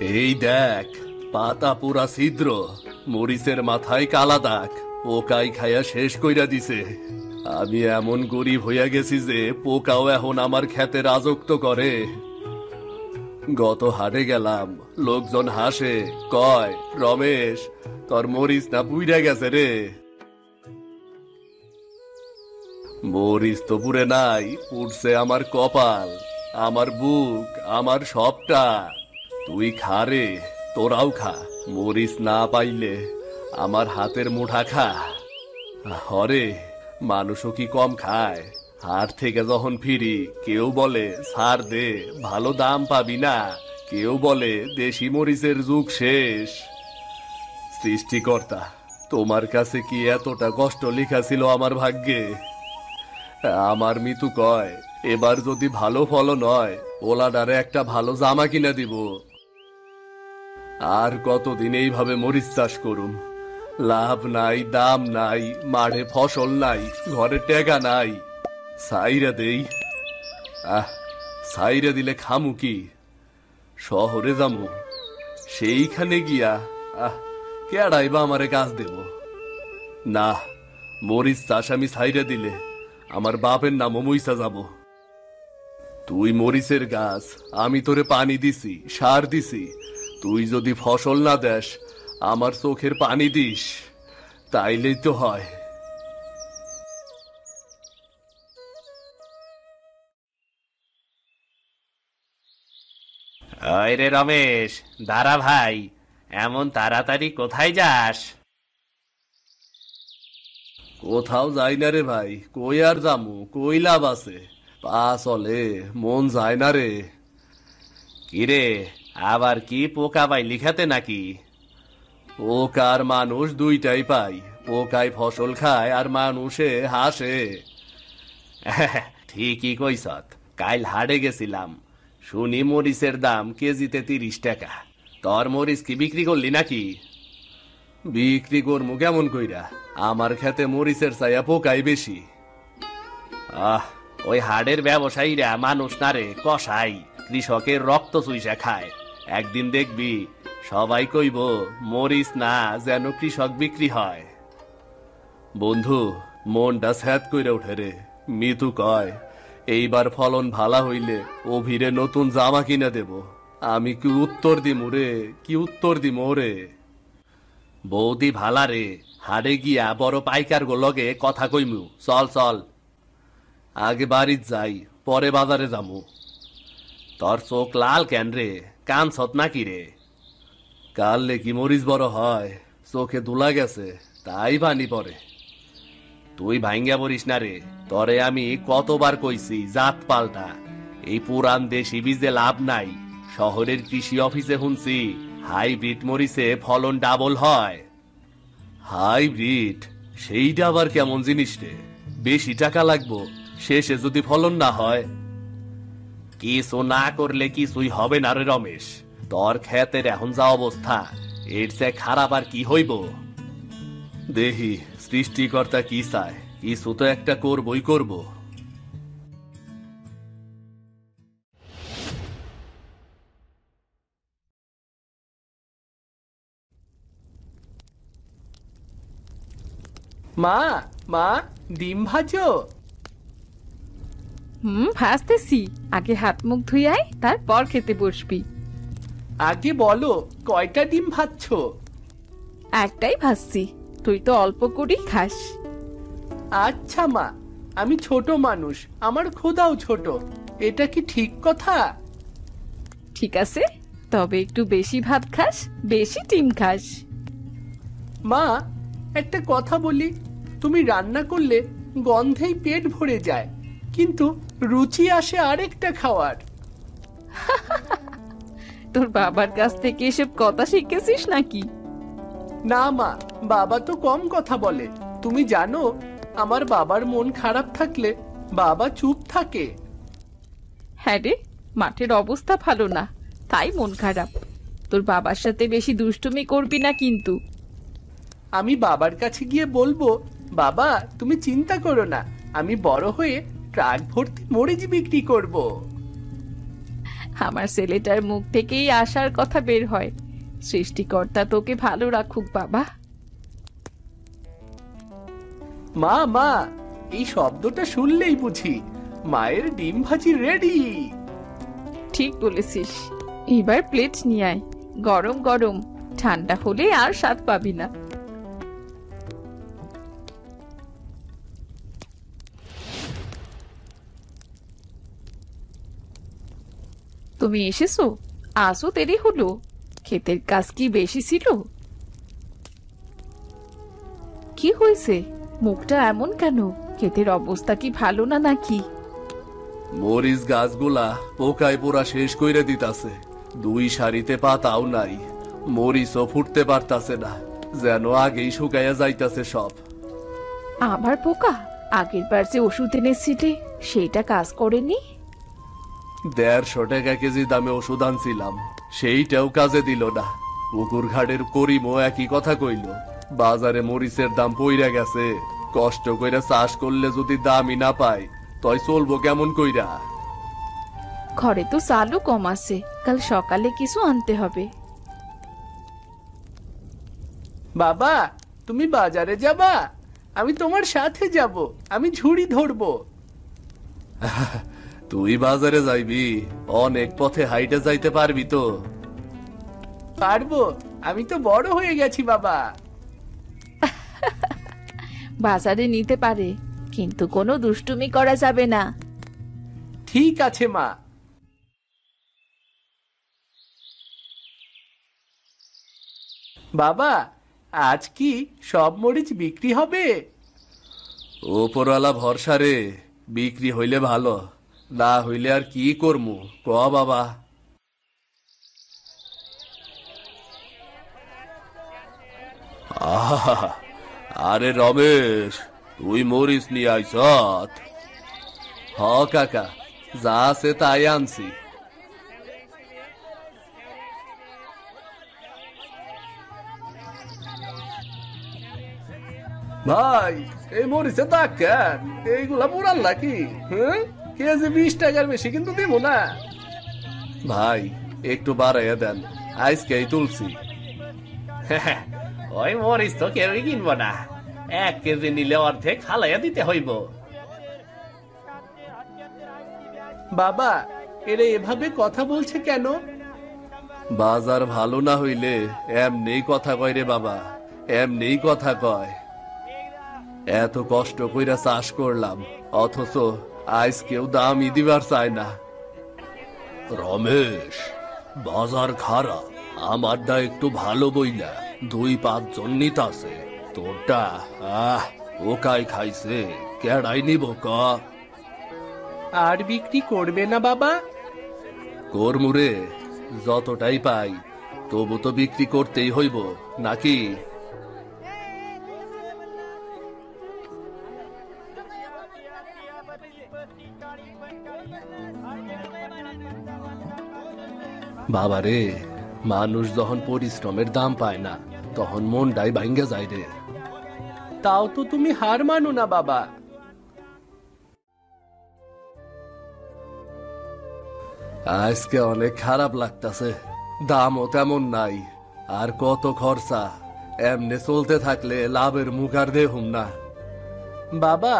এই দেখ, পাতা পুরা ছিদ্র, মরিচের মাথায় কালা দাগ, পোকাই খায়া শেষ কইরা দিছে। আমি এমন গরিব হইয়া গেছি যে পোকাও এখন আমার খেতে রাজত্ব করে। গত হাটে গেলাম, লোকজন হাসে, কয় রমেশ তোর মরিচ না পুইরা গেছে রে। মরিচ তো পুরে নাই, পুড়ছে আমার কপাল, আমার বুক, আমার সবটা। তুই খা রে, তোরাও খা, মরিচ না পাইলে আমার হাতের মুঠা খা। হরে, মানুষও কি কম খায়? হাট থেকে যখন ফিরি কেউ বলে ছাড় দে, ভালো দাম পাবি না, কেউ বলে দেশি মরিচের যুগ শেষ। সৃষ্টিকর্তা, তোমার কাছে কি এতটা কষ্ট লেখা ছিল আমার ভাগ্যে? আমার মিতু কয় এবার যদি ভালো ফলন হয় ওলাডারে একটা ভালো জামা কিনে দিব। আর কতদিন এইভাবে মরিচ চাষ করুম? লাভ নাই, দাম নাই, মাঠে ফসল নাই, ঘরে টেকা নাই। সাইরা দেই। সাইরা দিলে খামু কি? শহরে যামু, সেইখানে গিয়া কেডাই বা আমারে কাজ দেব? না, মরিচ চাষ আমি সাইরা দিলে আমার বাপের নামও মুইসা যাব। তুই মরিচের গাছ, আমি তোরে পানি দিছি, সার দিছি, তুই যদি ফসল না দেস, আমার চোখের পানি দিস, তাইলেই তো হয়। ওই রে রমেশ, দাঁড়া ভাই, এমন তাড়াতাড়ি কোথায় যাস? কোথাও যাই না রে ভাই, কই আর যামু, কই লাভ আছে? পা চলে, মন যায় না রে। কিরে, আবার কি পোকা পাই লিখাতে নাকি? পোকার মানুষ দুইটাই পাই, পোকায় ফসল খায় আর মানুষে হাসে। ঠিকই কইছত, কাল হাটে গেছিলাম, শুনি মরিচের দাম কেজিতে 30 টাকা। তোর মরিচ কি বিক্রি করলি নাকি? বিক্রি করমু কেমন কইরা? আমার খেতে মরিচের চাইয়া পোকাই বেশি। ওই হাটের ব্যবসায়ীরা মানুষ না রে, কসাই, কৃষকের রক্ত চুইসা খায়। একদিন দেখবি সবাই কইব মরিচ না যেন কৃষক বিক্রি হয়। বন্ধু, মনটা স্যাদ কইরা উঠে রে। মিতু কয় এইবার ফলন ভালা হইলে অভিরে নতুন জামা কিনে দেব। আমি কি উত্তর দিমু রে, কি উত্তর দিমু রে? বৌদি ভালা রে, হাটে গিয়া বড় পাইকার গো লগে কথা কইমু, চল চল। আগে বাড়ির যাই, পরে বাজারে যামু। তোর চোখ লাল কেন রে, কানছত নাকি রে? কাললে কি মরিচ বড় হয়? চোখে দুলা গেছে, তাই পানি পড়ে। তুই ভাঙ্গা পড়িস না রে, তরে আমি কতবার কইছি জাত পাল্টা। এই পুরান দেশি বীজে লাভ নাই। শহরের কৃষি অফিসে শুনছি হাইব্রিড মরিচে ফলন ডাবল হয়। হাইব্রিড? সেইটা আবার কেমন জিনিস রে? বেশি টাকা লাগবো, শেষে যদি ফলন না হয়? কিছু না করলে কিছুই হবে না রে রমেশ। তোর ক্ষেতের এখন যা অবস্থা, এর চেয়ে খারাপ আর কি হইব? দেহি সৃষ্টিকর্তা কি চায়, কিছু তো একটা করবই করব। মা, মা, ডিম ভাজো? ভাজতেছি। আগে হাত মুখ ধুই আয়, তারপর খেতে বসবি। আগে বলো কয়টা ডিম ভাজছো? একটাই ভাজছি, তুই তো অল্প করেই খাস। আচ্ছা মা, আমি ছোট মানুষ, আমার ক্ষুধাও ছোট, এটা কি ঠিক কথা? ঠিক আছে, তবে একটু বেশি ভাত খাস, বেশি ডিম খাস। মা, একটা কথা বলি, তুমি রান্না করলে গন্ধেই পেট ভরে যায়, কিন্তু রুচি আসে আরেকটা খাওয়ার। তোর বাবার কাছ থেকে এসব কথা শিখেছিস নাকি? না মা, বাবা তো কম কথা বলে। তুমি জানো, আমার বাবার মন খারাপ থাকলে বাবা চুপ থাকে। হ্যাঁ রে, মাঠের অবস্থা ভালো না, তাই মন খারাপ। তোর বাবার সাথে বেশি দুষ্টুমি করবি না কিন্তু। আমি বাবার কাছে গিয়ে বলবো, বাবা তুমি চিন্তা করো না, আমি বড় হয়ে ট্রাক ভর্তি মরিচ বিক্রি করব। আমার ছেলেটার মুখ থেকেই আসার কথা বের হয়। সৃষ্টিকর্তা তোকে ভালো রাখুক বাবা। মা মা, এই শব্দটা শুনলেই বুঝি মায়ের ডিম ভাজি রেডি। ঠিক বলেছিস। এবার প্লেট নিয়ে আয়, গরম গরম, ঠান্ডা হলে আর স্বাদ পাবি না। তুমি এসেছো? আসো, দেরি হলো। ক্ষেতের কাজ কি বেশি ছিল? কি হয়েছে? মুখটা এমন কেন? ক্ষেতের অবস্থা কি ভালো না নাকি? মরিচ গাছগুলা পোকায় পোড়া শেষ কইরে দিতাছে। 2 সারিতে পাতাও নাই, মরিচও ফুটতে পারতাছে না, যেন আগেই শুকাইয়া যাইতাছে সব। আবার পোকা? আগের বার যে ওষুধ এনেছিলে সেইটা কাজ করেনি? 150 টাকা কেজি দামে ওষুধ আনছিলাম, সেইটাও কাজে দিল না। পুকুর ঘাটের করিমও একই কথা কইল, বাজারে মরিচের দাম পইরা গেছে, কষ্ট কইরা চাষ করলে যদি দামই না পায় তয় চলবো কেমন কইরা? ঘরে তো চালও কম আছে, কাল সকালে কিছু আনতে হবে। বাবা, তুমি বাজারে যাবা? আমি তোমার সাথে যাব, আমি ঝুড়ি ধরবো। তুই বাজারে যাইবি? অনেক পথে হাইটে যাইতে পারবি তো? পারবো, আমি তো বড় হয়ে গেছি বাবা। বাজারে নিতে পারে, কিন্তু কোনো দুষ্টুমি করা যাবে না। ঠিক আছে মা। বাবা, আজ কি সব মরিচ বিক্রি হবে? ওপরওয়ালা ভরসা রে, বিক্রি হইলে ভালো, না হইলে আর কি করমু ক বাবা। আহা, আরে রমেশ, তুই মরিচ নিয়ে আইস? হ কাকা, যা আছে তাই আনছি। ভাই, এই মরিচে দাগ কেন? এইগুলা পুরান নাকি? হ্যাঁ, কেজি 20 টাকার বেশি কিন্তু দেবো না। ভাই একটু বাড়াইয়া দেন, আজকেই তুলছি। ওই মরিচ তো কেউই কিনবো না, 1 কেজি নিলে অর্ধেক ফালাইয়া দিতে হইব। বাবা, এরা এভাবে কথা বলছে কেন? বাজার ভালো না হইলে এমনি কথা কয় রে বাবা, এমনি কথা কয়। এত কষ্ট কইরা চাষ করলাম, অথচ আজ কেউ দামই দিবার চায় না। রমেশ, বাজার খারাপ, আমারটা একটু ভালো বইলা 2-5 জন নিতাছে, তোরটা ওকাই খাইছে, কেডাই নিব ক? আর বিক্রি করবে না বাবা? কর্মুরে, যতটাই পাই তবু তো বিক্রি করতেই হইব নাকি? বাবারে, মানুষ যখন পরিশ্রমের দাম পায় না তখন মনটাই ভাঙ্গা যায় রে। তাও তো তুমি হার মানো না বাবা। আজকে অনেক খারাপ লাগতাছে, দামও তেমন নাই, আর কত খরচা, এমনে চলতে থাকলে লাভের মুখ আর দেহুম না। বাবা,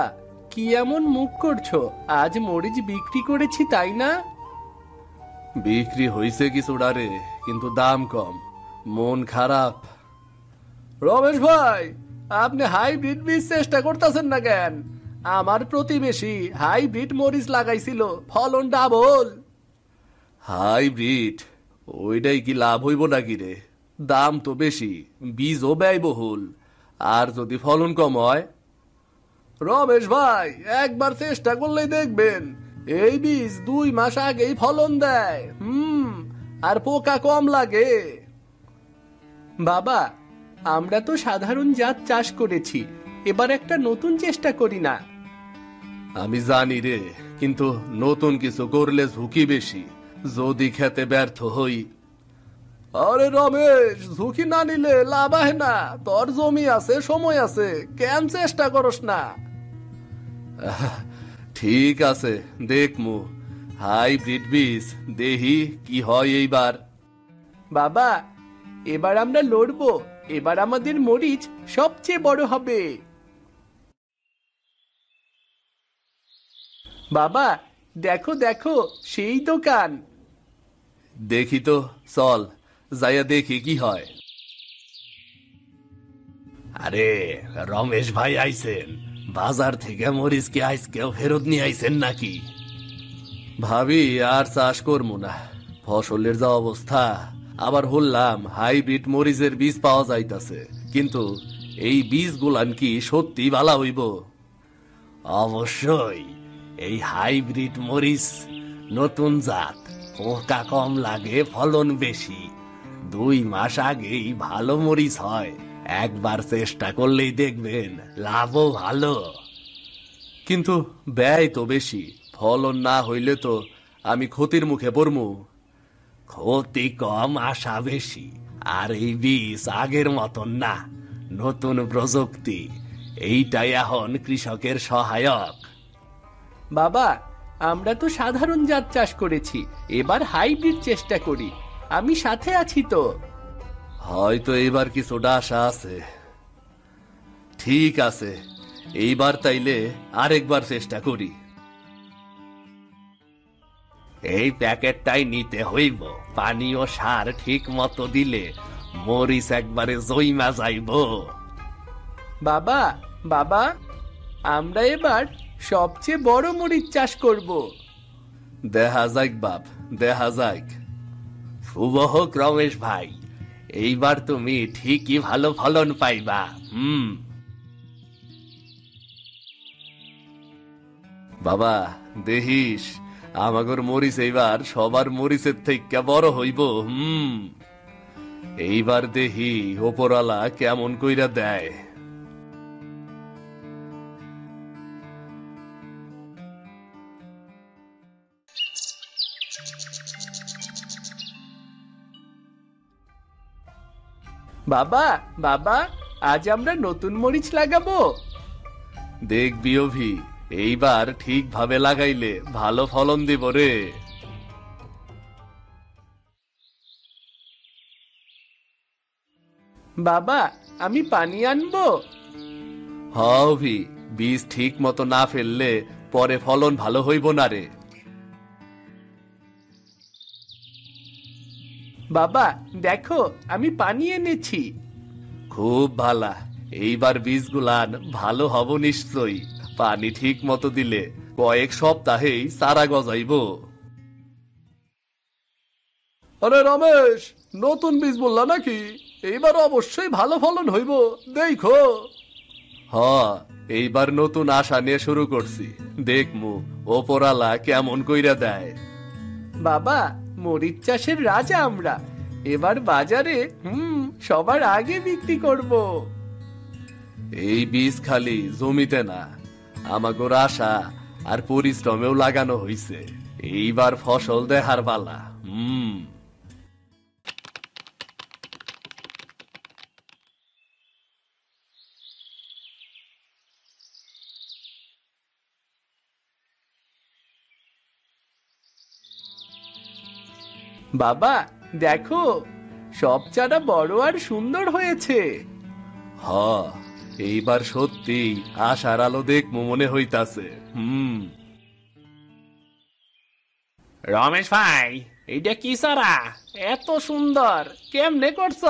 কি এমন মুখ করছো? আজ মরিচ বিক্রি করেছি তাই না? বিক্রি হইছে কিছুটা রে, কিন্তু দাম কম, মন খারাপ। রমেশ ভাই, আপনি হাইব্রিড বীজ চেষ্টা করতেছেন না কেন? আমার প্রতিবেশী হাইব্রিড মরিচ লাগাইছিল, ফলন ডাবল। হাইব্রিড? ওইটাই কি লাভ হইব নাকি রে? দাম তো বেশি, বীজও ব্যয়বহুল, আর যদি ফলন কম হয়? রমেশ ভাই, একবার চেষ্টা করলেই দেখবেন, এই বীজ 2 মাস আগেই ফলন দেয়। আর পোকা কম লাগে। বাবা, আমরা তো সাধারণ জাত চাষ করেছি, এবার একটা নতুন চেষ্টা করি না? আমি জানি রে, কিন্তু নতুন কিছু করলে ঝুঁকি বেশি, যদি খেতে ব্যর্থ হই। আরে রমেশ, ঝুঁকি না নিলে লাভ হয় না। তোর জমি আছে, সময় আছে, কেন চেষ্টা করস না? ঠিক আছে, দেখমু। হাইব্রিড বীজ দেহি কি হয় এইবার। বাবা, এবার আমরা লড়বো। এবার আমাদের মরিচ সবচেয়ে বড় হবে। বাবা, দেখো দেখো, সেই দোকান। দেখি তো, চল যাইয়া দেখি কি হয়। আরে রমেশ ভাই আইছেন? বাজার থেকে মরিচ কি আজকেও ফেরত নিয়ে আইছেন নাকি? ভাবি আর চাষ করবো না, ফসলের যা অবস্থা। আবার হল্লাম হাইব্রিড মরিচের বীজ পাওয়া যাইতাছে, কিন্তু এই বীজ গুলান কি সত্যি ভালো হইব? অবশ্যই, এই হাইব্রিড মরিচ নতুন জাত, পোকা কম লাগে, ফলন বেশি। 2 মাস আগেই ভালো মরিচ হয়। একবার চেষ্টা করলেই দেখবেন লাভও ভালো। কিন্তু ব্যয় তো বেশি, ফলন না হইলে তো আমি ক্ষতির মুখে পড়মু। ক্ষতি কম, আশা বেশি। আর এই বীজ আগের মতন না, নতুন প্রযুক্তি। এইটাই এখন কৃষকের সহায়ক। বাবা, আমরা তো সাধারণ জাত চাষ করেছি, এবার হাইব্রিড চেষ্টা করি। আমি সাথে আছি তো। হয়তো এইবার কিছুটা আশা আছে। ঠিক আছে, এইবার তাইলে আরেকবার চেষ্টা করি। এই প্যাকেটটাই নিতে হইব। পানি ও সার ঠিক মতো দিলে মরিচ একবারে জইমা যাইব। বাবা, বাবা, আমরা এবার সবচেয়ে বড় মরিচ চাষ করব। দেখা যাক বাপ, দেখা যাক। শুভ হোক রমেশ ভাই, এইবার তুমি ঠিকই ভালো ফলন পাইবা। বাবা দেহিস, আমাগর মরিচ এইবার সবার মরিচের থেকে বড় হইব। এইবার দেহি ওপরওয়ালা কেমন কইরা দেয়। বাবা, বাবা, আজ আমরা নতুন মরিচ লাগাবো। দেখবি অভি, এইবার ঠিকভাবে লাগাইলে ভালো ফলন দিব রে। বাবা, আমি পানি আনবো। হ অভি, বীজ ঠিক মতো না ফেললে পরে ফলন ভালো হইব না রে। বাবা, দেখো, আমি পানি এনেছি। খুব ভালা, এইবার বীজগুলান ভালো হব নিশ্চয়ই। পানি ঠিক মতো দিলে কয়েক সপ্তাহেই চারা গজাইব। আরে রমেশ, নতুন বীজ বললা নাকি? এইবার অবশ্যই ভালো ফলন হইব, দেখো। হ, এইবার নতুন আশা নিয়ে শুরু করছি, দেখমু ওপরালা কেমন কইরা দেয়। বাবা, মরিচ চাষের রাজা আমরা। এবার বাজারে সবার আগে বিক্রি করব। এই বীজ খালি জমিতে না, আমাগোর আশা আর পরিশ্রমেও লাগানো হইছে। এইবার ফসল দেখার পালা। বাবা, দেখো, সব চারা বড় আর সুন্দর হয়েছে। হ, এইবার সত্যি আশার আলো দেখমু মনে হইতাছে। রমেশ ভাই, এইটা কি সারা এত সুন্দর, কেমনে করছ?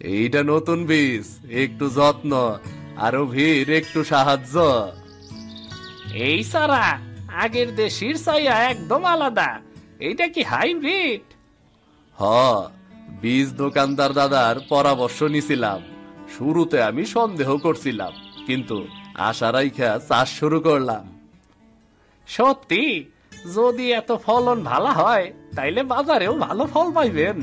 এইটা নতুন বীজ, একটু যত্ন আরো ভিড়, একটু সাহায্য। এই সারা আগের দেশির ছাইয়া একদম আলাদা। এইটা কি হাইব্রিড? হ, বীজ দোকানদার দাদার পরামর্শ নিছিলাম। শুরুতে আমি সন্দেহ করছিলাম, কিন্তু আশা রাইখা চাষ শুরু করলাম। সত্যি, যদি এত ফলন ভালো হয় তাইলে বাজারেও ভালো ফল পাইবেন।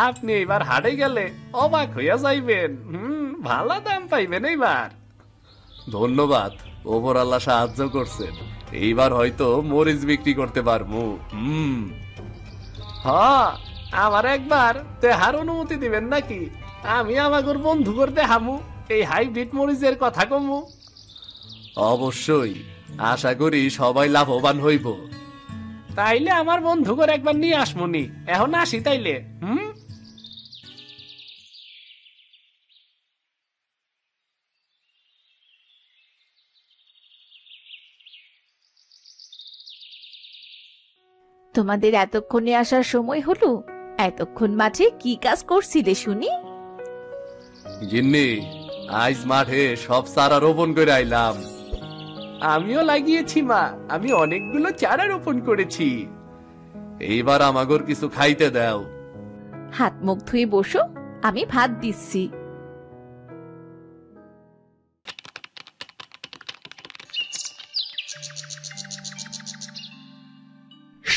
আপনি এবার হাটে গেলে অবাক হইয়া যাইবেন। ভালো দাম পাইবেন এইবার। ধন্যবাদ, ওপরাল্লাহ সাহায্য করছেন। এইবার হয়তো মরিচ বিক্রি করতে পারবো। আমার একবার দেহার অনুমতি দিবেন নাকি? আমি আমাগর বন্ধু করতে হামু এই হাইব্রিড মরিচের কথা কমু। অবশ্যই, আশা করি সবাই লাভবান হইব। তাইলে আমার বন্ধুকে একবার নিয়ে আসমনি, এখন আসি তাইলে। তোমাদের এতক্ষণে আসার সময় হলো? এতক্ষণ মাঠে কি কাজ করছিলে শুনি? গিন্নি, আজ মাঠে সব চারা রোপণ করে আইলাম। আমিও লাগিয়েছি মা, আমি অনেকগুলো চারা রোপণ করেছি। এইবার আমাগর কিছু খাইতে দাও। হাত মুখ ধুয়ে বসো, আমি ভাত দিচ্ছি।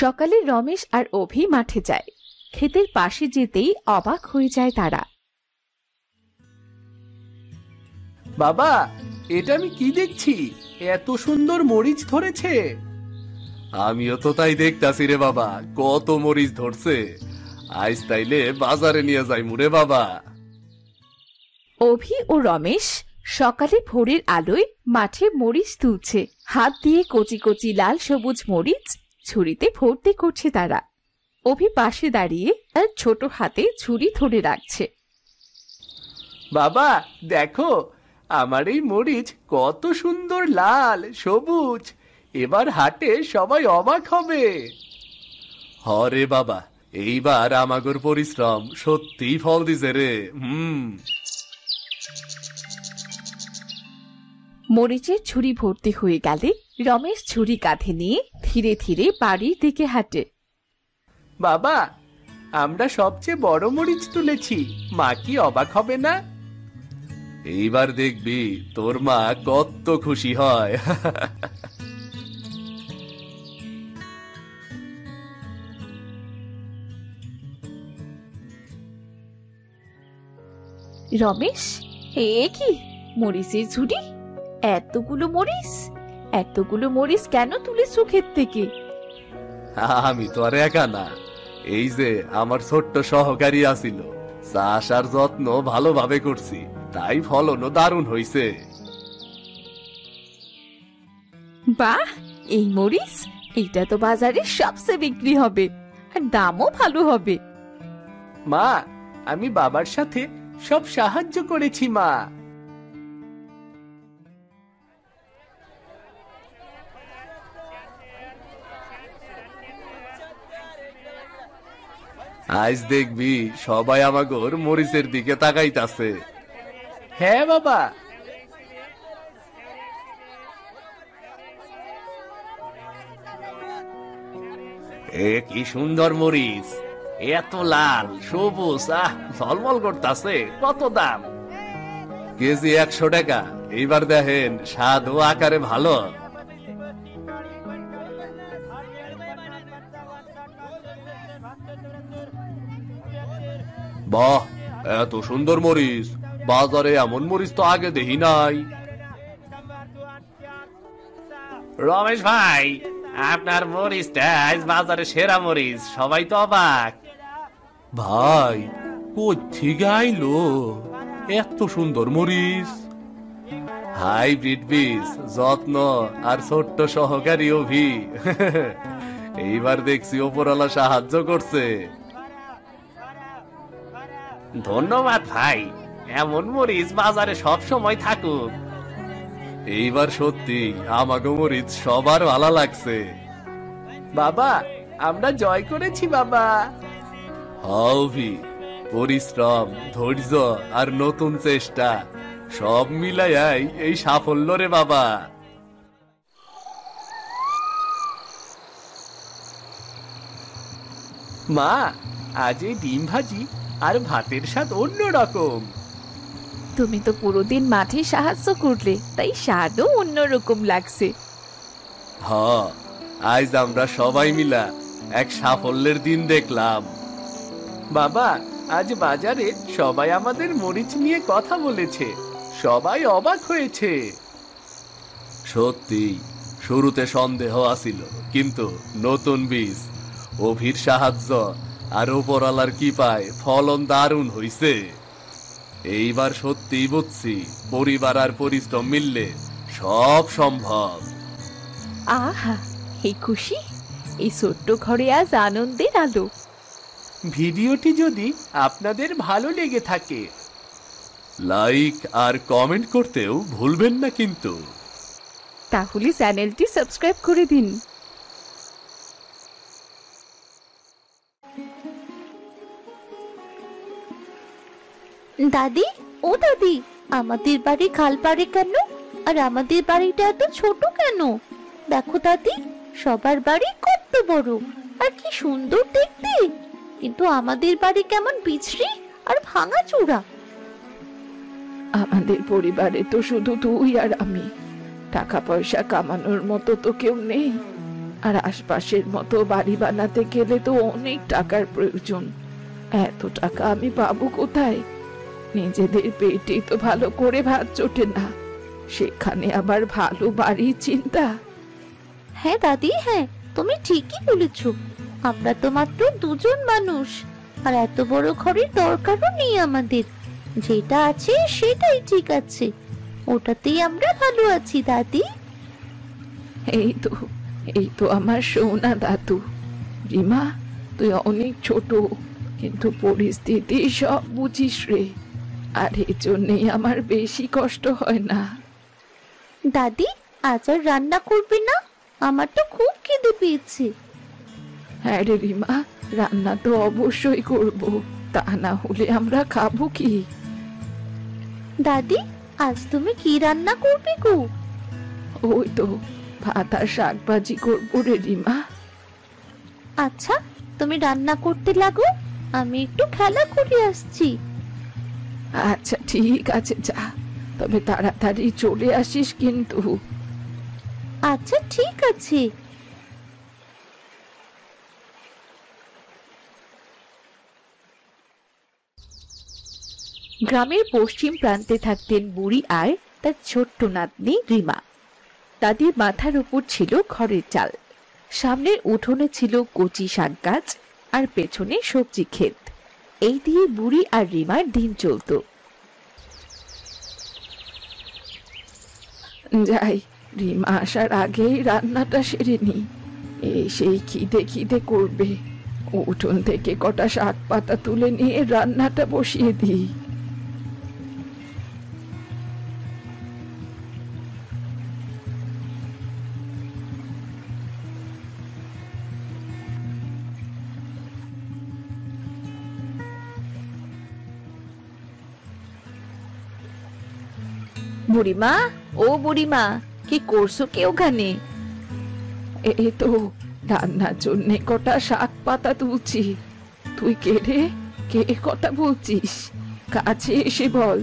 সকালে রমেশ আর অভি মাঠে যায়। ক্ষেতের পাশে যেতেই অবাক হয়ে যায় তারা। বাবা, এটা আমি কি দেখছি? এত সুন্দর মরিচ ধরেছে। আমিও তো তাই দেখতাছি রে বাবা, কত মরিচ ধরছে। আজ তাইলে বাজারে নিয়ে যাই মুরে বাবা। অভি ও রমেশ সকালে ভোরের আলোয় মাঠে মরিচ তুলছে। হাত দিয়ে কচি কচি লাল সবুজ মরিচ ছুরিতে ভর্তি করছে তারা। অভি পাশে দাঁড়িয়ে তার ছোট হাতে ছুরি ধরে রাখছে। বাবা দেখো, আমার এই মরিচ কত সুন্দর লাল সবুজ। এবার হাটে সবাই অবাক হবে। হরে বাবা, এইবার আমাগর পরিশ্রম সত্যিই ফল দিছে রে। মরিচের ছুরি ভর্তি হয়ে গেলে রমেশ ছুরি কাঁধে নিয়ে ধীরে ধীরে বাড়ির দিকে হাঁটে। বাবা, আমরা সবচেয়ে বড় মরিচ তুলেছি, মা কি অবাক হবে না? এইবার দেখবি তোর মা কত খুশি হয়। রমেশ, এ কি মরিচের ঝুড়ি? এতগুলো মরিচ, এতগুলো মরিচ কেন তুলেছ ক্ষেত থেকে? আমি তো আর একা না, এই যে আমার ছোট্ট সহকারী আছিল, চাষ আর যত্ন ভালোভাবে করছি, তাই ফলনও দারুণ হইছে। বাহ, এই মরিচ, এইটা তো বাজারে সবচেয়ে বিক্রি হবে আর দামও ভালো হবে। মা, আমি বাবার সাথে সব সাহায্য করেছি মা। আজ দেখবি সবাই আমাগর মরিচের দিকে তাকাইতাছে। হ্যাঁ বাবা। এ কি সুন্দর মরিচ, এত লাল সবুজ, ঝলমল করতাছে। কত দাম? কেজি 100 টাকা। এইবার দেখেন স্বাদ ও আকারে ভালো। বাহ, এত সুন্দর মরিচ, বাজারে এমন মরিচ তো আগে দেখি নাই। রমেশ ভাই, আপনার মরিচটা আজ বাজারে সেরা মরিচ, সবাই তো অবাক। ভাই, কোত্থেকে আইলো এত সুন্দর মরিচ? হাইব্রিড বীজ, যত্ন আর ছোট্ট সহকারী অভি। এইবার দেখছি ওপরওয়ালা সাহায্য করছে। ধন্যবাদ ভাই, এমন মরিচ বাজারে সব সময় থাকুক। এইবার সত্যি আমাকে মরিচ সবার ভালো লাগছে। বাবা, আমরা জয় করেছি বাবা। অভি, পরিশ্রম, ধৈর্য আর নতুন চেষ্টা সব মিলাইয়াই এই সাফল্য রে বাবা। মা, আজ এই ডিম ভাজি আর ভাতের স্বাদ অন্যরকম। তুমি তো পুরো দিন মাঠে সাহায্য করলে, তাই স্বাদও অন্যরকম লাগছে। হ্যাঁ, আজ আমরা সবাই মিলা এক সাফল্যের দিন দেখলাম। বাবা, আজ বাজারে সবাই আমাদের মরিচ নিয়ে কথা বলেছে, সবাই অবাক হয়েছে। সত্যি, শুরুতে সন্দেহ আছিল, কিন্তু নতুন বীজ, অভির সাহায্য আর ওপরওয়ালার কৃপায় ফলন দারুণ হইছে। এইবার সত্যিই বুঝছি, পরিবার আর পরিশ্রম মিললে সব সম্ভব। আহা, এই খুশি, এই ছোট্ট ঘরে আজ আনন্দের আলো। ভিডিওটি যদি আপনাদের ভালো লেগে থাকে লাইক আর কমেন্ট করতেও ভুলবেন না কিন্তু। তাহলে চ্যানেলটি সাবস্ক্রাইব করে দিন। দাদি, ও দাদি, আমাদের বাড়ি খাল পাড়ে কেন? আর আমাদের বাড়িটা এত ছোট কেন? দেখো দাদি, সবার বাড়ি কত বড় আর কি সুন্দর দেখতে, কিন্তু আমাদের বাড়ি কেমন বিশ্রী আর ভাঙাচোরা। আমাদের পরিবারে তো শুধু তুই আর আমি। টাকা পয়সা কামানোর মতো তো কেউ নেই, আর আশপাশের মতো বাড়ি বানাতে গেলে তো অনেক টাকার প্রয়োজন। এত টাকা আমি পাবো কোথায়? নিজেদের পেটে তো ভালো করে ভাত জোটে না, সেখানে আবার ভালো বাড়ির চিন্তা। হ্যাঁ দাদি, হ্যাঁ, তুমি ঠিকই বলেছ। আমরা তো মাত্র দুজন মানুষ, আর এত বড় ঘরের দরকারও নেই আমাদের। যেটা আছে সেটাই ঠিক আছে, ওটাতেই আমরা ভালো আছি দাদি। এই তো আমার সোনা দাদু। রিমা, তুই অনেক ছোট, কিন্তু পরিস্থিতি সব বুঝিস রে, আর এই জন্যেই আমার বেশি কষ্ট হয় না। দাদি, আজ আর রান্না করবে না? আমার তো খুব খিদে পেয়েছে। হ্যাঁ রে রিমা, রান্না তো অবশ্যই করব, তা না হলে আমরা খাবো কি? দাদি, আজ তুমি কি রান্না করবে গো? ওই তো ভাত আর শাক ভাজি করবো রে রিমা। আচ্ছা, তুমি রান্না করতে লাগো, আমি একটু খেলা করে আসছি। আচ্ছা ঠিক আছে, যা, তবে তাড়াতাড়ি চলে আসিস কিন্তু। আচ্ছা ঠিক আছে। গ্রামের পশ্চিম প্রান্তে থাকতেন বুড়ি আর তার ছোট্ট নাতনি রিমা। তাদের মাথার উপর ছিল খড়ের চাল, সামনের উঠোনে ছিল কচি শাক গাছ, আর পেছনে সবজি ক্ষেত। এই দিয়ে বুড়ি আর রিমার দিন চলত। যাই, রিমা আসার আগেই রান্নাটা সেরে নি, সেই খিদে খিদে করবে। উঠোন থেকে কটা শাক পাতা তুলে নিয়ে রান্নাটা বসিয়ে দিই। বুড়িমা, ও বুড়িমা, কি করছো কে ওখানে? এই তো রান্নার জন্যে কটা শাক পাতা তুলছি। তুই কে রে? কে কথা বলছিস? কাছে এসে বল,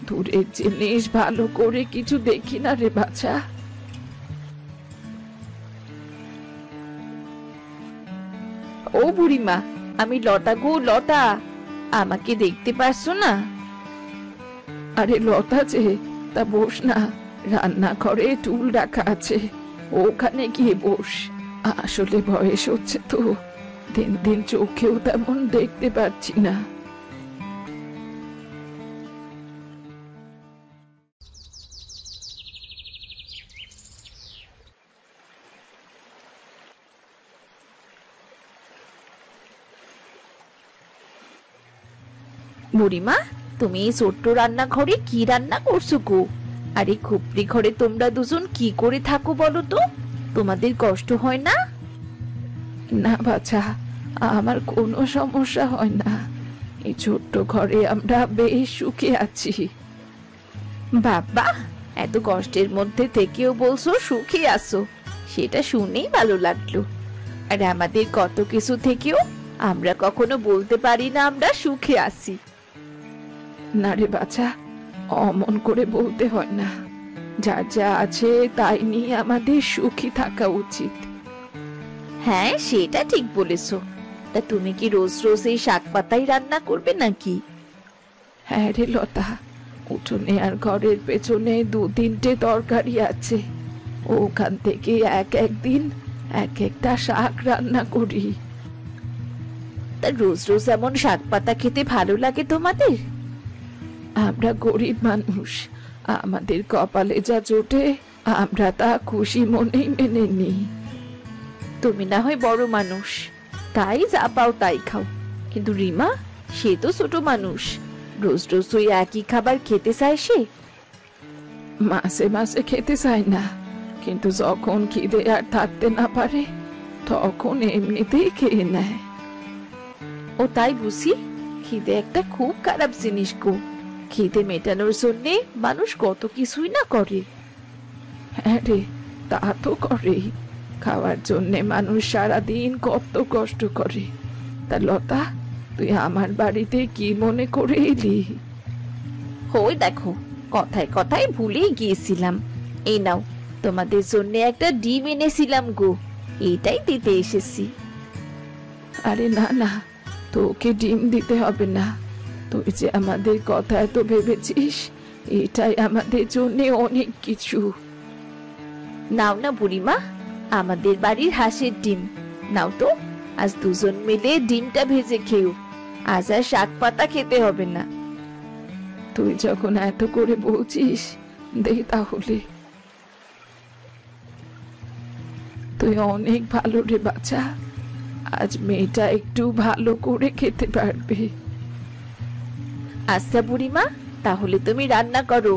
দূরের জিনিস ভালো করে কিছু দেখি না রে বাছা। ও বুড়িমা, আমি লতা গো, লতা, আমাকে দেখতে পারছো না? আরে লতা যে, তা বস না, রান্নাঘরে টুল রাখা আছে, ওখানে গিয়ে বস। আসলে বয়স হচ্ছে তো, দিন দিন চোখেও তেমন দেখতে পাচ্ছি না। বুড়িমা, তুমি এই ছোট্ট রান্নাঘরে কি রান্না করছো গো? আর এই খুপড়ি ঘরে তোমরা দুজন কি করে থাকো বলো তো? তোমাদের কষ্ট হয় না? না বাছা, আমার কোনো সমস্যা হয় না। এই ছোট্ট ঘরে আমরা বেশ সুখে আছি। বাবা, এত কষ্টের মধ্যে থেকেও বলছো সুখে আছো, সেটা শুনেই ভালো লাগলো। আর আমাদের কত কিছু থেকেও আমরা কখনো বলতে পারি না আমরা সুখে আছি। না রে বাছা, অমন করে বলতে হয় না। যার যা আছে তাই নিয়ে আমাদের সুখী থাকা উচিত। হ্যাঁ, সেটা ঠিক বলেছো। তা তুমি কি রোজ রোজ এই শাক পাতাই রান্না করবে নাকি? হ্যাঁ রে লতা, উঠোনে আর ঘরের পেছনে 2-3টে তরকারি আছে, ওখান থেকে একদিন এক একটা শাক রান্না করি। তা রোজ রোজ এমন শাক পাতা খেতে ভালো লাগে তোমাদের? আমরা গরিব মানুষ, আমাদের কপালে যা জোটে আমরা তা খুশি মনেই মেনে নিই। তুমি না হয় বড় মানুষ, তাই যা পাও তাই খাও, কিন্তু রিমা সে তো ছোট মানুষ, রোজ রোজ ওই একই খাবার খেতে চায় সে। মাসে মাসে খেতে চায় না, কিন্তু যখন খিদে আর থাকতে না পারে তখন এমনিতেই খেয়ে নেয়। ও তাই বুঝি, খিদে একটা খুব খারাপ জিনিস গো। খিদে মেটানোর জন্যে মানুষ কত কিছুই না করে। হ্যাঁ রে, তা তো করে। খাওয়ার জন্যে মানুষ সারাদিন কত কষ্ট করে। তা লতা, তুই আমার বাড়িতে কি মনে করে এলি? ওই দেখো, কথায় কথায় ভুলেই গিয়েছিলাম। এই নাও, তোমাদের জন্য একটা ডিম এনেছিলাম গো, এইটাই দিতে এসেছি। আরে না না, তোকে ডিম দিতে হবে না। তুই যে আমাদের কথা এত ভেবেছিস, এটাই আমাদের জন্য অনেক কিছু। নাও না বুড়িমা, আমাদের বাড়ির হাঁসের ডিম নাও তো, আজ দুজন মিলে ডিমটা ভেজে খেও, আজ আর শাক পাতা খেতে হবে না। তুই যখন এত করে বলছিস, দে তাহলে। তুই অনেক ভালো রে বাচ্চা, আজ মেয়েটা একটু ভালো করে খেতে পারবে। আচ্ছা বুড়িমা, তাহলে তুমি রান্না করো,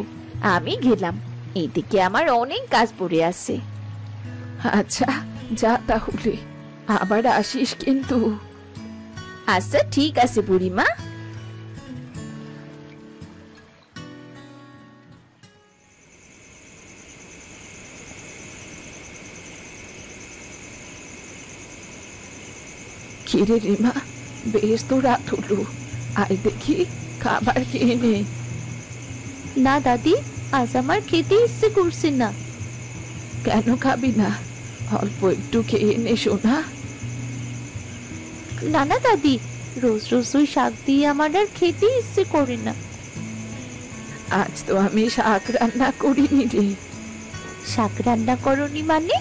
আমি গেলাম, এইদিকে আমার অনেক কাজ পড়ে আছে। আচ্ছা যা তাহলে, আবার আসিস কিন্তু। আচ্ছা ঠিক আছে বুড়িমা। কিরে রিমা, বেশ তো রাত হলো, আয় দেখি খাবার খেয়ে নে। না দাদি, আজ আমার খেতে ইচ্ছে করছে না। কেন খাবি না? অল্প একটু খেয়ে নে সোনা। না না দাদি, রোজ রোজ ওই শাক দিয়ে আমার আর খেতে ইচ্ছে করে না। আজ তো আমি শাক রান্না করিনি রে। শাক রান্না করনি মানে?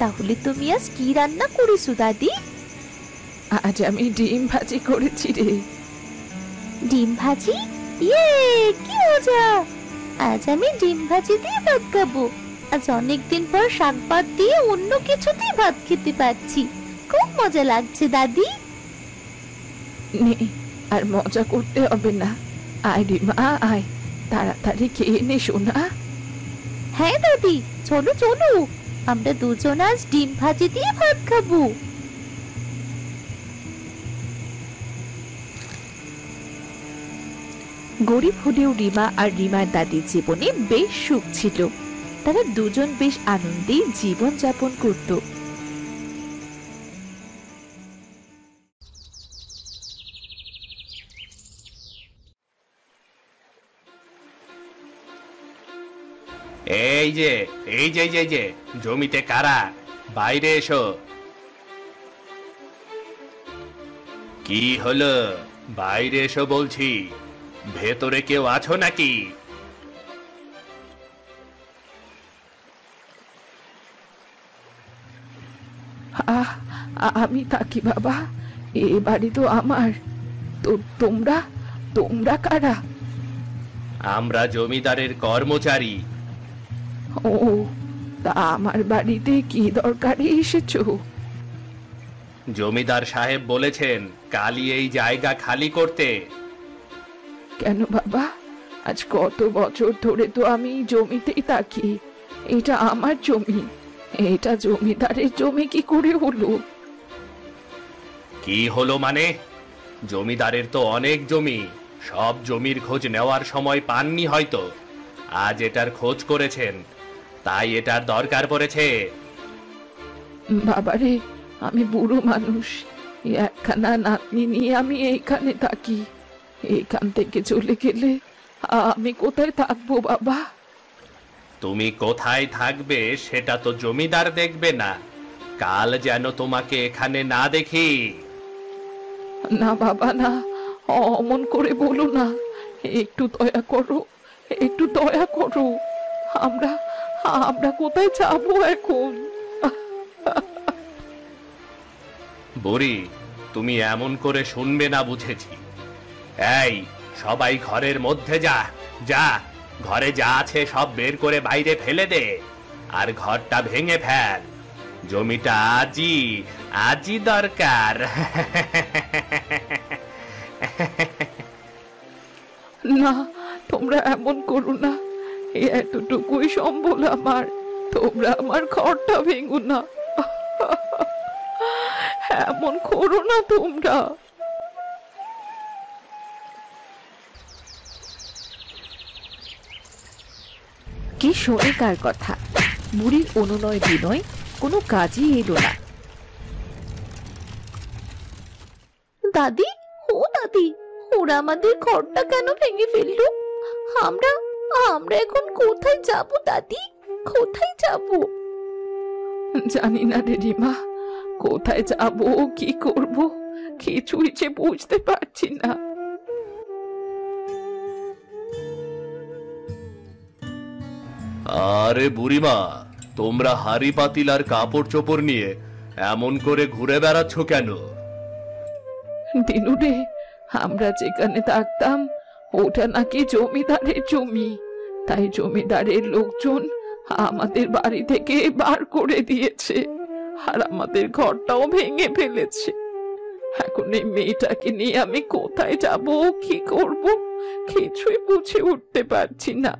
তাহলে তুমি আজ কি রান্না করেছো দাদি? আজ আমি ডিম ভাজি করেছি রে। ডিম ভাজি? ইয়ে, কি মজা! আজ আমি ডিম ভাজি দিয়ে ভাত খাবো। আজ অনেকদিন পর শাক ভাত দিয়ে অন্য কিছু দিয়ে ভাত খেতে পারছি, খুব মজা লাগছে দাদি। নে, আর মজা করতে হবে না, আয় রিমা আয়, তাড়াতাড়ি খেয়ে নে সোনা। হ্যাঁ দাদি, চলো চলো, আমরা দুজন আজ ডিম ভাজি দিয়ে ভাত খাবো। গরিব হলেও রিমা আর রিমার দাদির জীবনে বেশ সুখ ছিল। তারা দুজন বেশ আনন্দে জীবন যাপন করত। এই যে এই যে এই যে এই যে জমিতে কারা, বাইরে এসো। কি হলো, বাইরে এসো বলছি, ভেতরে কেউ আছো নাকি? আহ, আমি থাকি বাবা, এ বাড়ি তো আমার। তো তোমরা তোমরা কারা? আমরা জমিদারের কর্মচারী। ও, তা আমার বাড়িতে কি দরকারে এসেছো? জমিদার সাহেব বলেছেন কালই এই জায়গা খালি করতে। কেন বাবা, আজ কত বছর ধরে তো আমি জমিতেই থাকি, এটা আমার জমি, এটা জমিদারের জমি কি করে হলো? কি হলো মানে? জমিদারের তো অনেক জমি, সব জমির খোঁজ নেওয়ার সময় পাননি হয়তো, আজ এটার খোঁজ করেছেন, তাই এটার দরকার পড়েছে। বাবারে, আমি বুড়ো মানুষ, এই একখানা নাতনি নিয়ে আমি এইখানে থাকি, এইখান থেকে চলে গেলে আমি কোথায় থাকবো বাবা? তুমি কোথায় থাকবে সেটা তো জমিদার দেখবে না, কাল যেন তোমাকে এখানে না দেখি। না বাবা না, অমন করে বলো না, একটু দয়া করো, একটু দয়া করো। আমরা আমরা কোথায় যাবো এখন? বুড়ি, তুমি এমন করে শুনবে না বুঝেছি। এই, সবাই ঘরের মধ্যে যা, যা, ঘরে যা আছে সব বের করে বাইরে ফেলে দে। আর ঘরটা ভেঙে ফেল। জমিটা আজই আজই দরকার। না, তোমরা এমন করো না, এতটুকুই সম্বল আমার, তোমরা আমার ঘরটা ভেঙো না। এমন করো না তোমরা। কি শোনে কার কথা? বুড়ির অনুনয় বিনয় কোনো কাজই এলো না। দাদি, ও দাদি, ওরা আমাদের ঘরটা কেন ভেঙে ফেললো? আমরা আমরা এখন কোথায় যাব দাদি? কোথায় যাব? জানি না রে রিমা, কোথায় যাব, কি করব, কিছুই যে বুঝতে পারছি না। আরে বুড়িমা, তোমরা হাড়ি পাতিল আর কাপড় চোপড় নিয়ে এমন করে ঘুরে বেড়াচ্ছ কেন? দিনু রে, আমরা যেখানে থাকতাম ওটা নাকি জমিদারের জমি, তাই জমিদারের লোকজন আমাদের বাড়ি থেকে বার করে দিয়েছে, আর আমাদের ঘরটাও ভেঙে ফেলেছে। এখন এই মেয়েটাকে নিয়ে আমি কোথায় যাব, কি করব, কিছুই বুঝে উঠতে পারছি না।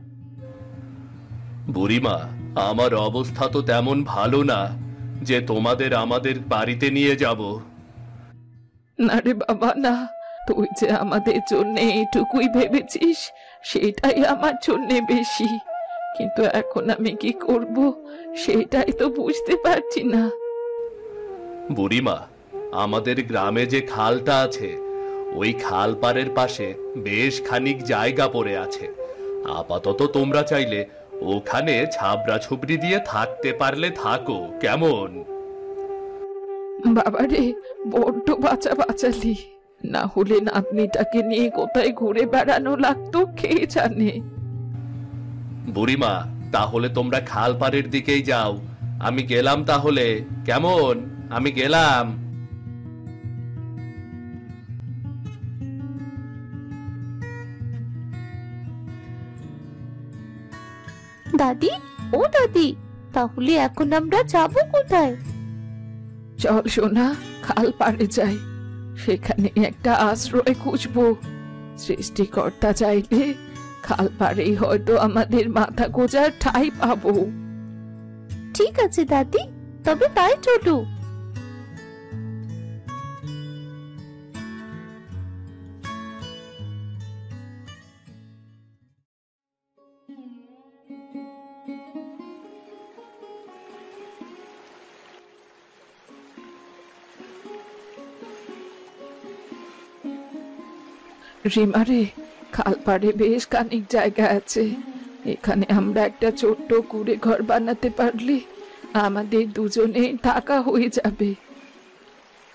বুড়িমা, আমার অবস্থা তো তেমন ভালো না যে তোমাদের আমাদের বাড়িতে নিয়ে যাব। না রে বাবা না, তুই যে আমাদের জন্য এইটুকুই ভেবেছিস সেটাই আমার জন্য বেশি, কিন্তু এখন আমি কি করব সেটাই তো বুঝতে পারছি না। বুড়িমা, আমাদের গ্রামে যে খালটা আছে ওই খাল পাড়ের পাশে বেশ খানিক জায়গা পড়ে আছে। আপাতত তোমরা চাইলে ওখানে ছাবড়া ছুবড়ি দিয়ে থাকতে পারলে থাকো, কেমন? বাবারে, বড্ড বাঁচা বাঁচালি, না হলে নাতনিটাকে নিয়ে কোথায় ঘুরে বেড়ানো লাগতো কে জানে। বুড়িমা, তাহলে তোমরা খাল পাড়ের দিকেই যাও, আমি গেলাম তাহলে, কেমন? আমি গেলাম। দাদি, ও দাদি, তাহলে এখন আমরা যাব কোথায়? চল সোনা, খাল পাড়ে যাই, সেখানে একটা আশ্রয় খুঁজবো। সৃষ্টিকর্তা চাইলে খাল পাড়েই হয়তো আমাদের মাথা গোজার ঠাঁই পাবো। ঠিক আছে দাদি, তবে তাই চলো। রিমারে, খাল পাড়ে বেশ খানিক জায়গা আছে, এখানে আমরা একটা ছোট্ট কুড়ে ঘর বানাতে পারলে আমাদের দুজনে টাকা হয়ে যাবে।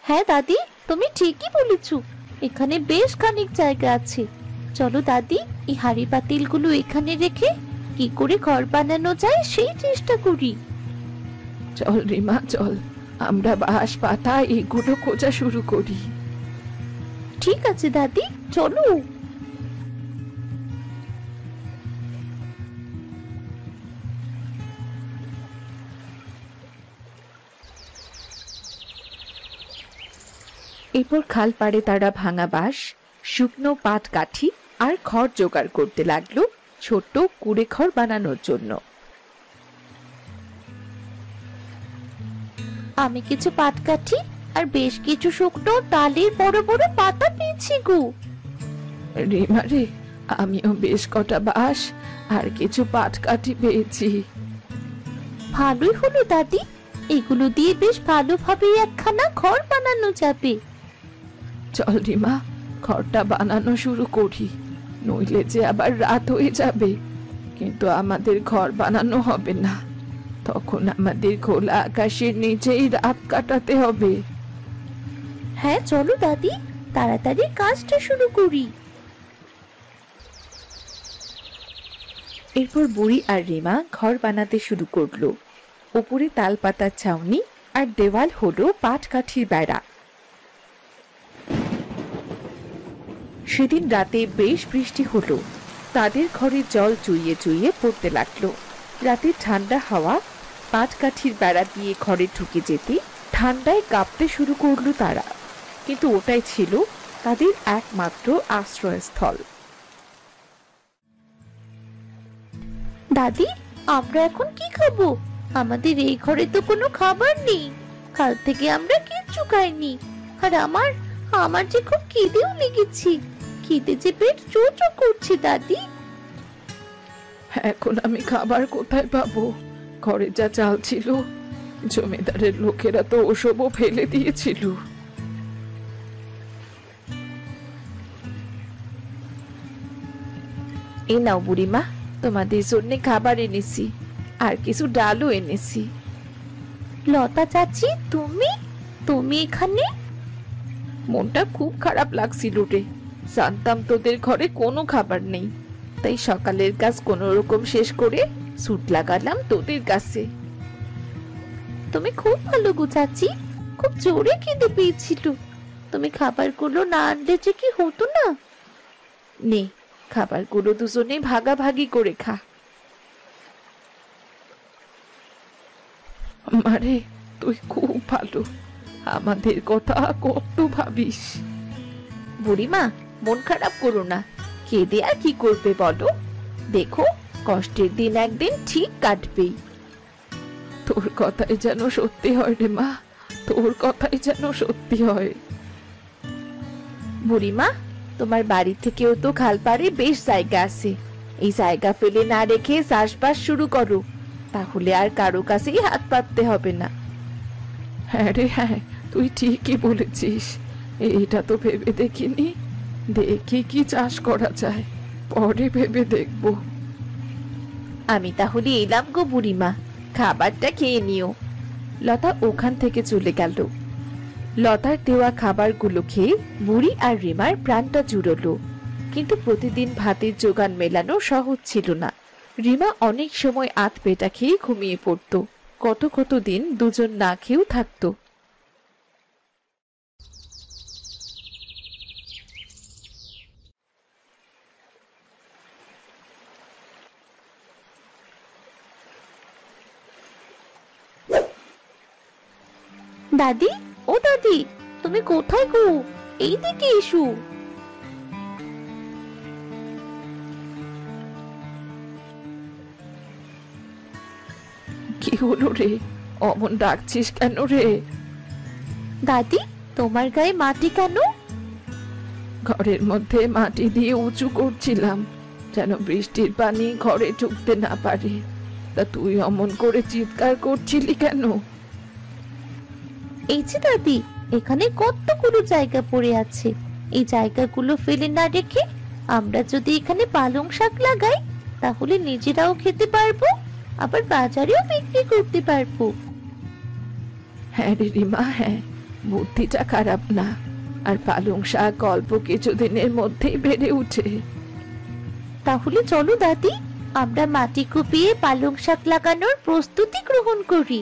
হ্যাঁ দাদি, তুমি ঠিকই বলেছ, এখানে বেশ খানিক জায়গা আছে। চলো দাদি, এই হাঁড়ি পাতিলগুলো এখানে রেখে কি করে ঘর বানানো যায় সেই চেষ্টা করি। চল রিমা, চল, আমরা বাঁশ পাতা এগুলো খোঁজা শুরু করি। ঠিক আছে দাদি, চলো। এরপর খাল পাড়ে তারা ভাঙা বাঁশ, শুকনো পাট কাঠি আর খড় জোগাড় করতে লাগলো ছোট্ট কুড়ে ঘর বানানোর জন্য। আমি কিছু পাটকাঠি আর বেশ কিছু শুকনো ডালের বড় বড় পাতা পেয়েছি গো। রিমারে, আমিও বেশ কটা বাঁশ আর কিছু পাট কাঠি পেয়েছি। ভালোই হলো দাদি, এগুলো দিয়ে বেশ ভালোভাবে একখানা ঘর বানানো যাবে। চল রিমা, ঘরটা বানানো শুরু করি, নইলে যে আবার রাত হয়ে যাবে। কিন্তু আমাদের ঘর বানানো হবে না, তখন আমাদের খোলা আকাশের নিচেই রাত কাটাতে হবে। হ্যাঁ চলো দাদি, তাড়াতাড়ি কাজটা শুরু করি। এরপর বুড়ি আর রিমা ঘর বানাতে শুরু করলো। উপরে তাল পাতার ছাউনি আর দেওয়াল হলো পাট কাঠির বেড়া। সেদিন রাতে বেশ বৃষ্টি হলো, তাদের ঘরে জল চুইয়ে চুইয়ে পড়তে লাগলো। রাতে ঠান্ডা হাওয়া পাটকাঠির বেড়া দিয়ে ঘরে ঢুকে যেতে ঠান্ডায় কাঁপতে শুরু করলো তারা, কিন্তু ওটাই ছিল তাদের একমাত্র আশ্রয়স্থল। দাদি, আমরা এখন কি খাবো? আমাদের এই ঘরে তো কোনো খাবার নেই। কাল থেকে আমরা কিচ্ছু খাইনি। আর আমার যে খুব খিদেও লেগেছে। খিদে যে পেট চোচো করছে দাদি। এখন আমি খাবার কোথায় পাবো? ঘরে যা চাল ছিল, জমিদারের লোকেরা তো ওসবও ফেলে দিয়েছিল। এই নাও বুড়িমা, তোমাদের জন্য খাবার এনেছি, আর কিছু ডালও এনেছি। লতা চাচি, তুমি এখানে? মনটা খুব খারাপ লাগছিল রে। জানতাম তোদের ঘরে কোনো খাবার নেই, তাই সকালের কাজ কোনো রকম শেষ করে ছুট লাগালাম তোদের কাছে। তুমি খুব ভালো গো চাচি, খুব জোরে খিদে পেয়েছিল। তুমি খাবারগুলো না আনলে যে কি হতো না। নে, খাবারগুলো দুজনে ভাগাভাগি করে খা। মারে, তুই খুব ভালো, আমাদের কথা কত ভাবিস। বুড়িমা, মন খারাপ করো না। খেদে আর কি করবে বলো? দেখো, কষ্টের দিন একদিন ঠিক কাটবেই। তোর কথাই যেন সত্যি হয় রে মা, তোর কথাই যেন সত্যি হয়। বুড়িমা, তোমার বাড়ি থেকেও তো খালপাড়ে বেশ জায়গা আছে। এই জায়গা ফেলে না রেখে চাষবাস শুরু করো, তাহলে আর কারো কাছেই হাত পাততে হবে না। হ্যাঁ রে হ্যাঁ, তুই ঠিকই বলেছিস। এইটা তো ভেবে দেখিনি। দেখি কি চাষ করা যায়, পরে ভেবে দেখবো। আমি তাহলে এলাম গো বুড়িমা, খাবারটা খেয়ে নিও। লতা ওখান থেকে চলে গেল। লতার দেওয়া খাবারগুলো খেয়ে বুড়ি আর রিমার প্রাণটা জুড়লো, কিন্তু প্রতিদিন ভাতের জোগান মেলানো সহজ ছিল না। রিমা অনেক সময় আধ পেটা খেয়ে ঘুমিয়ে পড়তো। কত কত দিন দুজন না খেয়েও থাকতো। দাদি, ও দাদি, তুমি কোথায় গো? এইদিকে এসো। কি হলো রে? অমন ডাকছিস কেন রে? দাদি, তোমার গায়ে মাটি কেন? ঘরের মধ্যে মাটি দিয়ে উঁচু করছিলাম, যেন বৃষ্টির পানি ঘরে ঢুকতে না পারে। তা তুই অমন করে চিৎকার করছিলি কেন? এই যে দাদি, এখানে কতগুলো জায়গা পড়ে আছে। এই জায়গাগুলো ফেলে না রেখে আমরা যদি এখানে পালং শাক লাগাই, তাহলে নিজেরাও খেতে পারবো, আবার বাজারেও বিক্রি করতে পারবো। হ্যাঁ রে রিমা, হ্যাঁ, বুদ্ধিটা খারাপ না। আর পালং শাক অল্প কিছুদিনের মধ্যেই বেড়ে উঠে। তাহলে চলো দাদি, আমরা মাটি কুপিয়ে পালং শাক লাগানোর প্রস্তুতি গ্রহণ করি।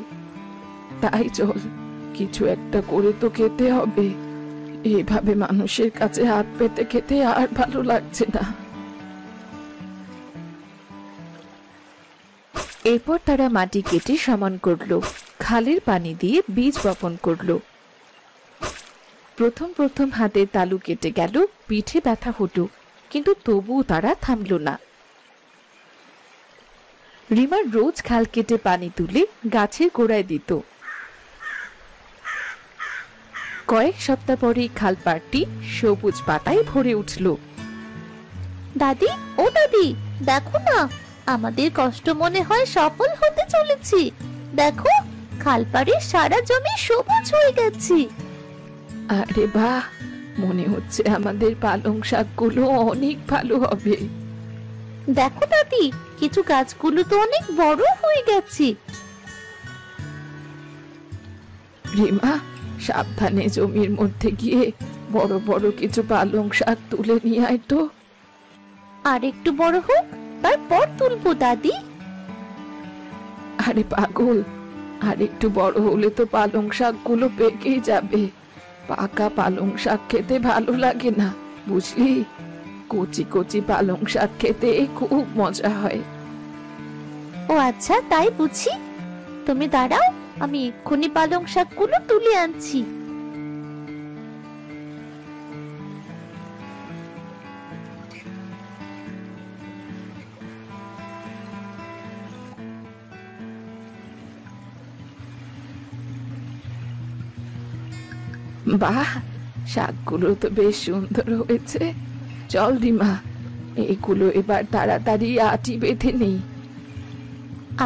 তাই চল, কিছু একটা করে তো খেতে হবে। এইভাবে মানুষের কাছে হাত পেতে খেতে আর ভালো লাগছে না। এরপর তারা মাটি কেটে সমান করলো, খালের পানি দিয়ে বীজ বপন করলো। প্রথম প্রথম হাতের তালু কেটে গেল, পিঠে ব্যথা হতো, কিন্তু তবুও তারা থামলো না। রিমার রোজ খাল কেটে পানি তুলে গাছের গোড়ায় দিত। কয়েক সপ্তাহ পরে খাল পাড়টি সবুজ পাতায় ভরে উঠল। দাদি, ও দাদি, দেখো না, আমাদের কষ্ট মনে হয় সফল হতে চলেছে। দেখো, খালপাড়ের সারা জমি সবুজ হয়ে গেছে। আরে বাহ, মনে হচ্ছে আমাদের পালং শাকগুলো অনেক ভালো হবে। দেখো দাদি, কিছু গাছগুলো তো অনেক বড় হয়ে গেছে। রিমা, সাবধানে জমির মধ্যে গিয়ে বড় বড় কিছু পালং শাক তুলে নিয়ে আয় তো। আর একটু বড় হোক, তারপর তুলবো দাদি। আরে পাগল, আর একটু বড় হলে তো পালং শাকগুলো পেকেই যাবে। পাকা পালং শাক খেতে ভালো লাগে না, বুঝলি? কচি কচি পালং শাক খেতে খুব মজা হয়। ও আচ্ছা, তাই বুঝি। তুমি দাঁড়াও, আমি এক্ষুনি পালং শাকগুলো তুলে আনছি। বাহ, শাকগুলো তো বেশ সুন্দর হয়েছে। চল রিমা, এইগুলো এবার তাড়াতাড়ি আটি বেঁধে নেই।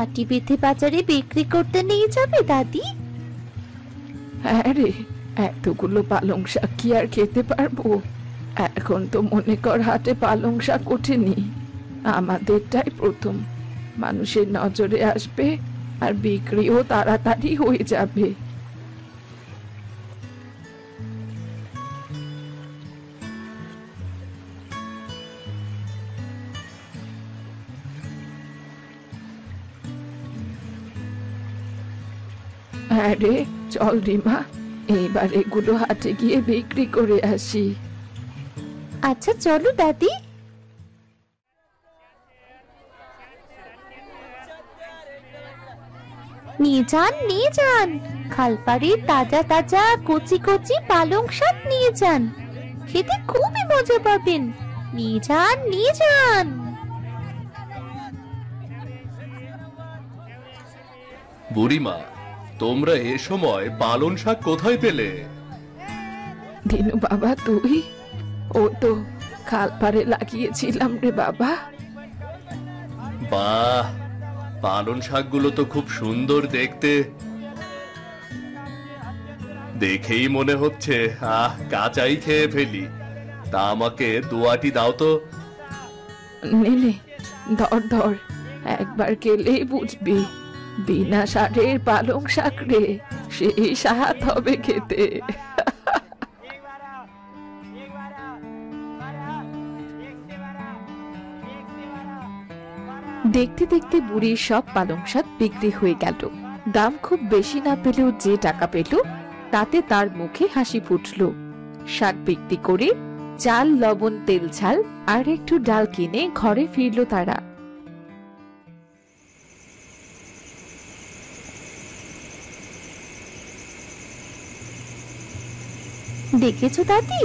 আটি বেঁধে বাজারে বিক্রি করতে নিয়ে যাবে দাদি? হ্যাঁ রে, এতগুলো পালং শাক কি আর খেতে পারবো? এখন তো মনে কর হাটে পালং শাক ওঠেনি, আমাদেরটাই প্রথম। মানুষের নজরে আসবে আর বিক্রিও তাড়াতাড়ি হয়ে যাবে। হ্যাঁ রে, চল রিমা, এইবার এগুলো হাটে গিয়ে বিক্রি করে আসি। আচ্ছা চলো দাদি। নিয়ে যান, নিয়ে যান, খালপাড়ির তাজা তাজা কচি কচি পালং শাক নিয়ে যান, খেতে খুবই মজা পাবেন। নিয়ে যান, নিয়ে যান। বুড়িমা, তোমরা এ সময় পালন শাক কোথায় পেলে? দিনু বাবা, তুই? ও তো খাল পাড়ে লাগিয়েছিলাম রে বাবা। বাহ, পালন শাকগুলো তো খুব সুন্দর দেখতে, দেখেই মনে হচ্ছে কাঁচাই খেয়ে ফেলি। তা আমাকে দুয়াটি দাও তো। নে নে, ধর ধর, একবার খেলেই বুঝবি, বিনা সারের পালং শাক রে, সেই স্বাদ হবে খেতে। দেখতে দেখতে বুড়ির সব পালং শাক বিক্রি হয়ে গেল। দাম খুব বেশি না পেলেও যে টাকা পেল তাতে তার মুখে হাসি ফুটল। শাক বিক্রি করে চাল, লবণ, তেল, ঝাল আর একটু ডাল কিনে ঘরে ফিরল তারা। দেখেছো দাদি,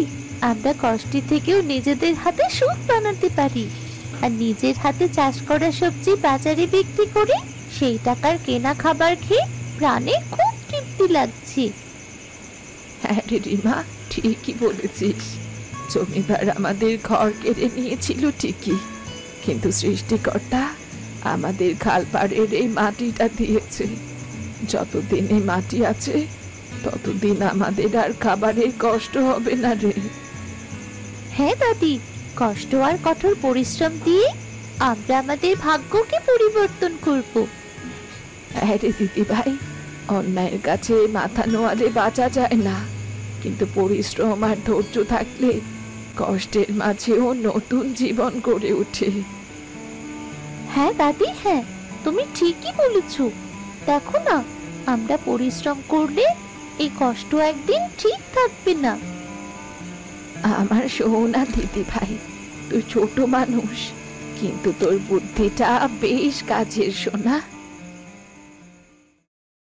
আমরা কষ্টের থেকেও নিজেদের হাতে সুখ বানাতে পারি। আর নিজের হাতে চাষ করা সবজি বাজারে বিক্রি করে সেই টাকার কেনা খাবার খেয়ে প্রাণে খুব তৃপ্তি লাগছে। হ্যাঁ রে রিমা, ঠিকই বলেছিস। জমিদার আমাদের ঘর কেড়ে নিয়েছিল ঠিকই, কিন্তু সৃষ্টিকর্তা আমাদের খালপাড়ের এই মাটিটা দিয়েছে। যতদিন এই মাটি আছে ততদিন আমাদের আর খাবারের কষ্ট হবে না রে। হ্যাঁ দাদি, কষ্ট আর কঠোর পরিশ্রম দিয়ে আমরা আমাদের ভাগ্যকে পরিবর্তন করব। হ্যাঁ রে দিদি ভাই, অন্যায়ের কাছে মাথা নোয়ালে বাঁচা যায় না, কিন্তু পরিশ্রম আর ধৈর্য থাকলে কষ্টের মাঝেও নতুন জীবন গড়ে ওঠে। হ্যাঁ দাদি, হ্যাঁ, তুমি ঠিকই বলেছ। দেখো না, আমরা পরিশ্রম করলে এই কষ্ট একদিন ঠিক থাকবে না। আমার সোনা দিদি ভাই, তুই ছোট মানুষ, কিন্তু তোর বুদ্ধিটা বেশ কাজের সোনা।